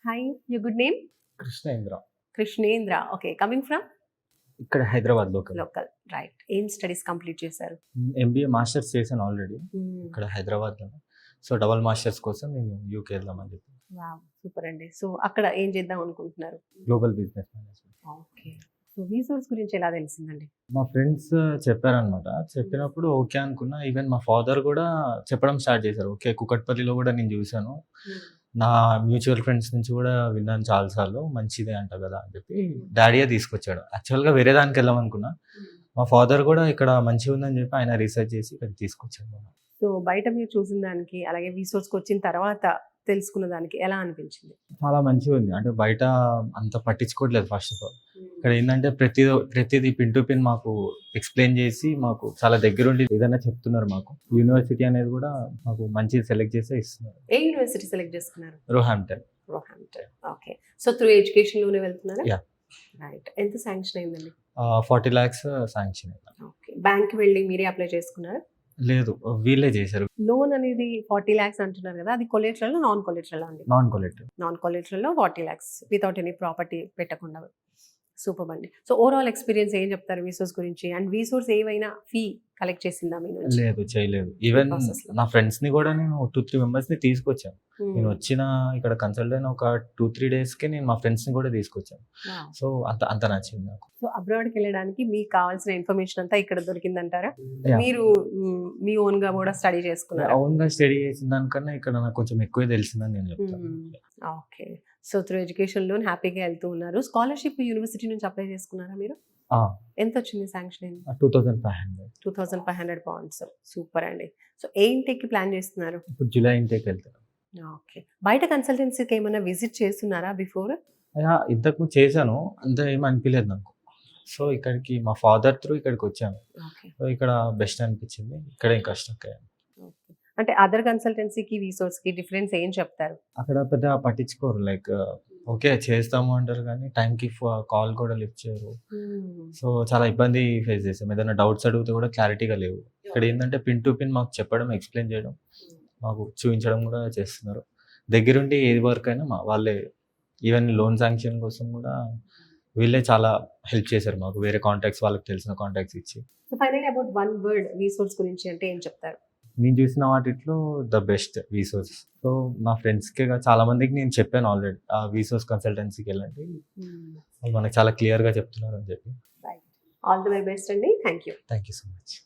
Hi, your good name? Krishnendra. Krishnendra. Okay, coming from ఇక్కడ Hyderabad local. local. Right. ఏం studies complete చేశారు? MBA masters చేశాను already ఇక్కడ Hmm. హైదరాబాద్‌లోనే. సో, డబుల్ మాస్టర్స్ కోసం నేను యూకే వెళ్దామని చెప్పి. వావ్! సూపర్ అండి. సో, అక్కడ ఏం చేద్దాం అనుకుంటున్నారు? Global business management. Okay. So, resource గురించి ఎలా తెలిసిందండి? మా ఫ్రెండ్స్ చెప్పారనమాట. చెప్పినప్పుడు ఓకే అనుకున్నా. ఈవెన్ మా ఫాదర్ కూడా చెప్పడం స్టార్ట్ చేశారు. ఓకే, కుకట్పల్లిలో కూడా నేను చూశాను. నా మ్యూచువల్ ఫ్రెండ్స్ నుంచి కూడా విన్నాను చాలా సార్లు. మంచిదే అంట కదా అని చెప్పి డాడీయే తీసుకొచ్చాడు. యాక్చువల్‌గా వేరే దానికి వెళ్దామనుకున్నా. మా ఫాదర్ కూడా ఇక్కడ మంచిగుందని చెప్పి ఆయన రీసెర్చ్ చేసి ఇక్కడికి తీసుకొచ్చాడు. సో, బయట మీరు చూసిన దానికి అలాగే రీసోర్స్‌కి వచ్చిన తర్వాత తెలుసుకున్న దానికి ఎలా అనిపించింది? చాలా మంచిగుంది. అంటే బయట అంత పట్టించుకోవట్లేదు ఫస్ట్ ఆఫ్ ఆల్. ఇక్కడ ఏందంటే ప్రతిదీ పిన్ టు పిన్ మాకు ఎక్స్‌ప్లెయిన్ చేసి మాకు చాలా దగ్గరుండి ఏదైనా చెప్తున్నారు మాకు. యూనివర్సిటీ అనేది కూడా మాకు మంచిది సెలెక్ట్ చేసే ఇస్తున్నారు. ఏ యూనివర్సిటీ సెలెక్ట్ చేసుకున్నారు? రోహాంప్టన్. రోహాంప్టన్. ఓకే. సో, త్రూ ఎడ్యుకేషన్ లోనే వెళ్తున్నారా? యాహ్! రైట్. ఎంత శాంక్షన్ అయిందండి? 40 లాక్స్ శాంక్షన్ అయింది. ఓకే. బ్యాంక్‌కి వెళ్లి మీరే అప్లై చేసుకున్నారా? లేదు, వీళ్ళే చేశారు. లోన్ అనేది 40 లాక్స్ అంటున్నారు కదా! అది కొలేటరల్ నాన్ కొలేటరల్ అండి? Non collective. నాన్ కొలేటరల్‌లో 40 లాక్స్ వితౌట్ ఎనీ ప్రాపర్టీ పెట్టకుండా. సూపర్ అండి. సో, ఓవరాల్ ఎక్స్‌పీరియన్స్ ఏం చెప్తారు వీసోర్స్ గురించి? అండ్ వీసోర్స్ ఏవైనా ఫీ కలెక్ట్ చేసిందా మీ నుంచి? లేదు, చేయలేదు. ఈవెన్ ప్రాసెస్‌లో. నా ఫ్రెండ్స్‌ని కూడా నేను 2, 3 మెంబర్స్‌ని తీసుకొచ్చాను. నేను హ్మ్. వచ్చిన ఇక్కడ కన్సల్ట్ అయిన ఒక 2, 3 డేస్‌కే నేను మా ఫ్రెండ్స్‌ని కూడా తీసుకొచ్చాను. వావ్! సో, అంత నచ్చింది నాకు. సో, అబ్రాడ్‌కి వెళ్ళడానికి మీకు కావాల్సిన ఇన్ఫర్మేషన్ అంతా ఇక్కడ దొరికిందంటారా? యాహ్! మీరు మీ ఓన్‌గా కూడా స్టడీ చేసుకున్నారా? ఓన్‌గా స్టడీ చేసిన దానికన్నా ఇక్కడ నాకు కొంచెం ఎక్కువే తెలిసిందని నేను చెప్తాను. Okay. So, through education loan హ్యాపీగా వెళ్తూ ఉన్నారు. స్కాలర్‌షిప్ యూనివర్సిటీ నుంచి అప్లై చేసుకున్నారా మీరు? ఆ! ఎంత వచ్చింది శాంక్షన్ అయింది? 2500. 2500 పౌండ్స్. సూపర్ అండి. సో, ఏ ఇంటేక్‌కి ప్లాన్ చేస్తున్నారు? ఇప్పుడు జూలై ఇంటేక్ వెళ్తాను. ఓకే. బయట కన్సల్టెన్సీకి ఏమైనా విజిట్ చేస్తున్నారా బిఫోర్? యాహ్! ఇంతకుముందు చేశాను. అంత ఏమి అనిపియలేదు నాకు. సో, ఇక్కడికి మా ఫాదర్ త్రూ ఇక్కడికి వచ్చాను. ఓకే. సో, ఇక్కడ బెస్ట్ అనిపించింది. ఇక్కడే ఇంకా స్టక్ అయ్యాను. ఓకే. అంటే అదర్ కన్సల్టెన్సీకి, వీసోర్స్‌కి డిఫరెన్స్ ఏం చెప్తారు? అక్కడ పెద్దగా పట్టించుకోరు. లైక్ ఓకే, చేస్తాము అంటారు కానీ టైంకి కాల్ కూడా లిఫ్ట్ చేయరు. సో, చాలా ఇబ్బంది ఫేస్ చేసాం. ఏదైనా డౌట్స్ అడిగితే కూడా క్లారిటీగా లేవు. ఇక్కడ ఏంటంటే పిన్ టు పిన్ మాకు చెప్పడం, ఎక్స్‌ప్లెయిన్ చేయడం, మాకు చూపించడం కూడా చేస్తున్నారు. దగ్గరుండి ఏది వర్క్ అయినా వాళ్ళే. ఈవెన్ లోన్ శాంక్షన్ కోసం కూడా వీళ్ళే చాలా హెల్ప్ చేశారు మాకు. వేరే కాంటాక్ట్స్, వాళ్ళకి తెలిసిన కాంటాక్ట్స్ ఇచ్చి. So, finally about one word వీసోర్స్ గురించి అంటే ఏం చెప్తారు? నేను చూసిన వాటిట్లో ద బెస్ట్ వీసోర్స్. సో, నా ఫ్రెండ్స్‌కే చాలా మందికి నేను చెప్పాను ఆల్రెడీ. ఆ వీసోర్స్ కన్సల్టెన్సీకి వెళ్ళండి. వాళ్ళు మనకు చాలా క్లియర్‌గా చెప్తున్నారు అని చెప్పి. Right. All the very best అండి. Thank you. Thank you so much.